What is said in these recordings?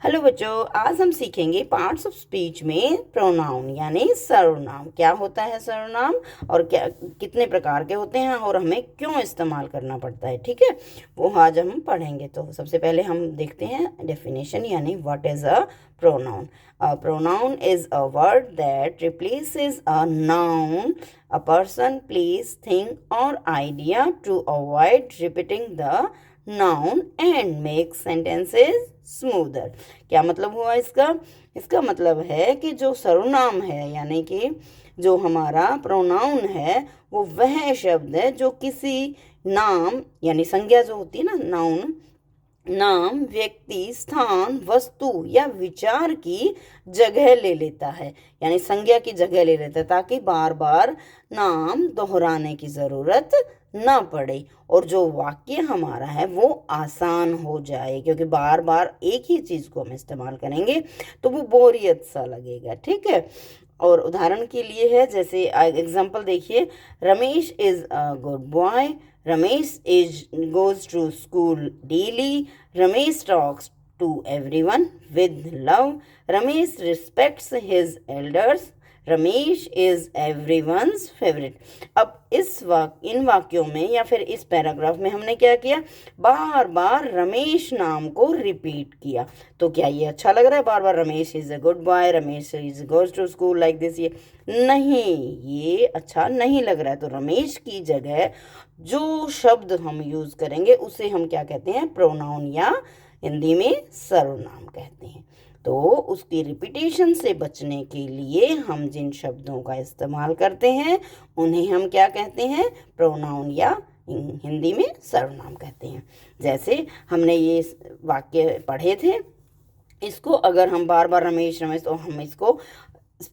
Hello बच्चों, आज हम सीखेंगे पार्ट्स ऑफ स्पीच में प्रोनाउन यानी सर्वनाम। क्या होता है सर्वनाम और क्या कितने प्रकार के होते हैं और हमें क्यों इस्तेमाल करना पड़ता है। ठीक है, वो आज हम पढ़ेंगे। तो सबसे पहले हम देखते हैं डेफिनेशन यानी what is a pronoun. A pronoun is a word that replaces a noun, a person, place, thing और idea to avoid repeating the noun and make sentences smoother. क्या मतलब हुआ इसका? इसका मतलब है कि जो सर्वनाम है यानी कि जो हमारा प्रोनाउन है वो वह शब्द है जो किसी नाम यानी संज्ञा जो होती है ना, नाउन, नाम, व्यक्ति, स्थान, वस्तु या विचार की जगह ले लेता है, यानी संज्ञा की जगह ले लेता है ताकि बार बार नाम दोहराने की जरूरत ना पड़े और जो वाक्य हमारा है वो आसान हो जाए, क्योंकि बार बार एक ही चीज को हम इस्तेमाल करेंगे तो वो बोरियत सा लगेगा। ठीक है, और उदाहरण के लिए है, जैसे एग्जाम्पल देखिए, Ramesh is a good boy, Ramesh is goes to school daily, Ramesh talks to everyone with love, Ramesh respects his elders, Ramesh is everyone's favourite. अब इन वाक्यों में या फिर इस पैराग्राफ में हमने क्या किया, बार बार रमेश नाम को रिपीट किया। तो क्या ये अच्छा लग रहा है? बार बार Ramesh is a good boy, Ramesh is goes to school like this, ये नहीं, ये अच्छा नहीं लग रहा है। तो रमेश की जगह जो शब्द हम यूज करेंगे उसे हम क्या कहते हैं? प्रोनाउन या हिंदी में सर्वनाम कहते हैं। तो उसकी रिपीटेशन से बचने के लिए हम जिन शब्दों का इस्तेमाल करते हैं उन्हें हम क्या कहते हैं? प्रोनाउन या हिंदी में सर्वनाम कहते हैं। जैसे हमने ये वाक्य पढ़े थे, इसको अगर हम बार बार रमेश रमेश, तो हम इसको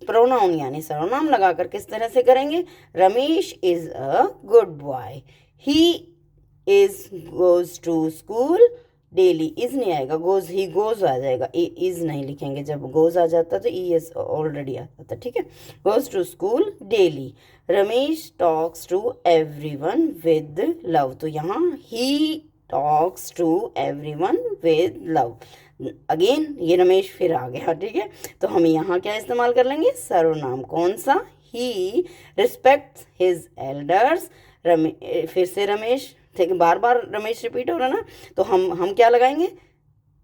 प्रोनाउन यानी सर्वनाम लगाकर किस तरह से करेंगे? Ramesh is a good boy, he is goes to school daily. Is नहीं आएगा, गोज, ही गोज आ जाएगा, इज नहीं लिखेंगे। जब गोज आ जाता तो ई एस ऑलरेडी आ जाता। ठीक है, goes to school daily, Ramesh talks to everyone with love. तो यहाँ he talks to everyone with love. Again ये रमेश फिर आ गया। ठीक है, तो हम यहाँ क्या इस्तेमाल कर लेंगे? सर्वनाम। कौन सा? He respects his elders. फिर से रमेश, ठीक है, बार बार रमेश रिपीट हो रहा ना, तो हम क्या लगाएंगे?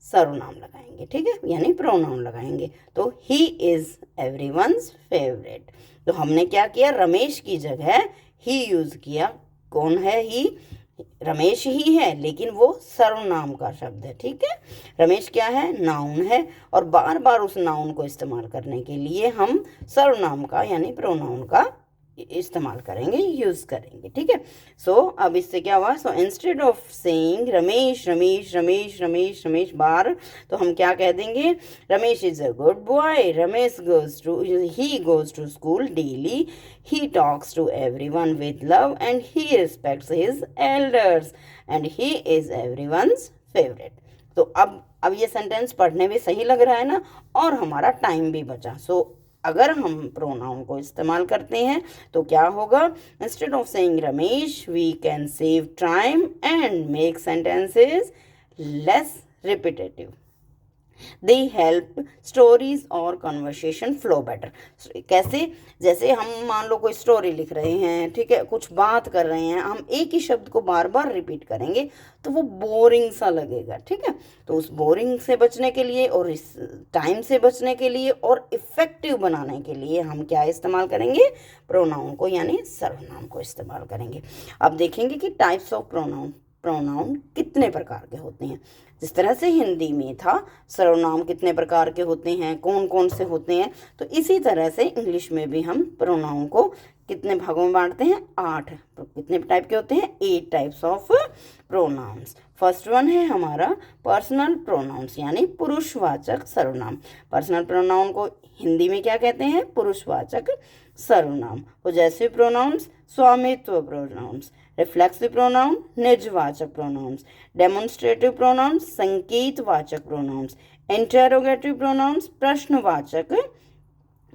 सर्वनाम लगाएंगे। ठीक है, यानी प्रोनाउन लगाएंगे। तो ही इज एवरीवन्स फेवरेट। तो हमने क्या किया? रमेश की जगह ही यूज किया। कौन है ही? रमेश ही है, लेकिन वो सर्वनाम का शब्द है। ठीक है, रमेश क्या है? नाउन है, और बार बार उस नाउन को इस्तेमाल करने के लिए हम सर्वनाम का यानी प्रोनाउन का इस्तेमाल करेंगे, यूज करेंगे। ठीक है, सो अब इससे क्या हुआ? So instead of saying Ramesh Ramesh Ramesh Ramesh Ramesh बार, तो हम क्या कह देंगे? Ramesh is a good boy, Ramesh goes to, he goes to school daily, he talks to everyone with love and he respects his elders and he is everyone's favorite। तो अब ये sentence पढ़ने में सही लग रहा है ना, और हमारा टाइम भी बचा। सो अगर हम प्रोनाउन को इस्तेमाल करते हैं तो क्या होगा? Instead of saying Ramesh we can save time and make sentences less repetitive. They help stories और कन्वर्सेशन फ्लो बेटर। कैसे? जैसे हम मान लो कोई स्टोरी लिख रहे हैं, ठीक है, कुछ बात कर रहे हैं, हम एक ही शब्द को बार बार रिपीट करेंगे तो वो बोरिंग सा लगेगा। ठीक है, तो उस बोरिंग से बचने के लिए और इस टाइम से बचने के लिए और इफेक्टिव बनाने के लिए हम क्या इस्तेमाल करेंगे? प्रोनाउन को यानी सर्वनाम को इस्तेमाल करेंगे। अब देखेंगे कि टाइप्स ऑफ प्रोनाउन प्रोनाउन कितने प्रकार के होते हैं। जिस तरह से हिंदी में था सर्वनाम कितने प्रकार के होते हैं, कौन कौन से होते हैं, तो इसी तरह से इंग्लिश में भी हम प्रोनाउन को कितने भागों में बांटते हैं? 8। कितने टाइप के होते हैं? 8 types of pronouns. First one है हमारा पर्सनल प्रोनाउंस यानी पुरुषवाचक सर्वनाम। पर्सनल प्रोनाउन को हिंदी में क्या कहते हैं? पुरुषवाचक सर्वनाम। पोजेसिव प्रोनाउंस स्वामित्व प्रोनाउंस, रिफ्लेक्सिव प्रोनाउन निजवाचक प्रोनाउंस, डेमोन्स्ट्रेटिव प्रोनाउंस संकेतवाचक प्रोनाउंस, इंटेरोगेटिव प्रोनाउंस प्रश्नवाचक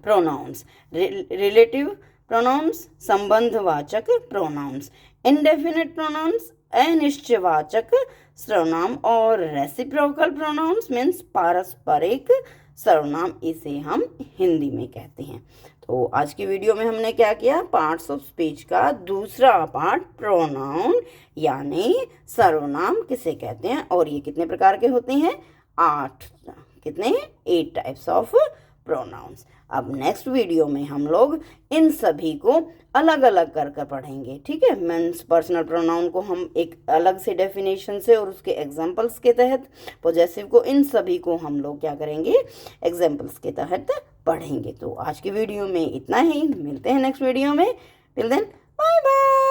प्रोनाउंस, रिलेटिव प्रोनाउंस संबंधवाचक प्रोनाउंस, इंडेफिनिट प्रोनाउंस अनिश्चयवाचक सर्वनाम और रेसिप्रोकल प्रोनाउंस मीन्स पारस्परिक सर्वनाम, इसे हम हिंदी में कहते हैं। तो आज की वीडियो में हमने क्या किया, पार्ट्स ऑफ स्पीच का दूसरा पार्ट प्रोनाउन यानी सर्वनाम किसे कहते हैं और ये कितने प्रकार के होते हैं, 8 टाइप्स ऑफ प्रोनाउंस। अब नेक्स्ट वीडियो में हम लोग इन सभी को अलग अलग कर पढ़ेंगे, ठीक है। मीन्स पर्सनल प्रोनाउन को हम एक अलग से डेफिनेशन से और उसके एग्जांपल्स के तहत, पॉजेसिव को, इन सभी को हम लोग क्या करेंगे, एग्जांपल्स के तहत पढ़ेंगे। तो आज की वीडियो में इतना ही, मिलते हैं नेक्स्ट वीडियो में। Till then bye bye.